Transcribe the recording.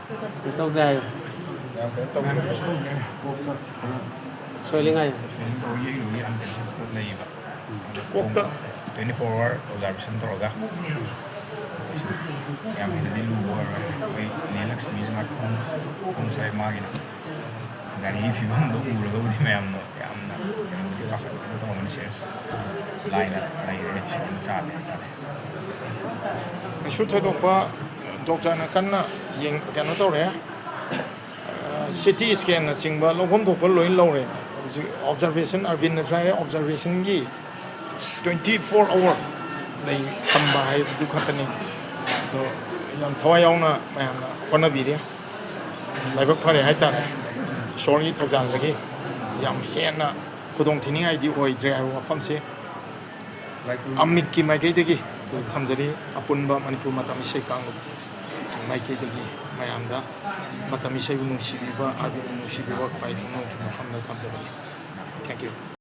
Kesa gaya. Swelling ay. Kokta 24-hour observation toroga. Yang hindi luar, may nilaks mismo kung sa magina. Dari film do ulo do di mayam no, yam na si pakat ito mo ni shares. Line reaction chat. Shoot to pa doctor na kanna yung kano to re. CT scan na singba lo hom to ko lo in lo re. Observation arbin na sa observation gi 24 hour dai tambay du khatani to yam thawai yaung na mayam na kona bi re lai bak phare hai ta sorry thojan lagi yam hena kudong thini ai di oi dre ai wa pham se amit ki mai kai de gi thamjari apunba manipur matam se kang mai kai de gi mayam da matam se bu nung si bi ba abi nung si bi ba khwai nung pham da thamjari thank you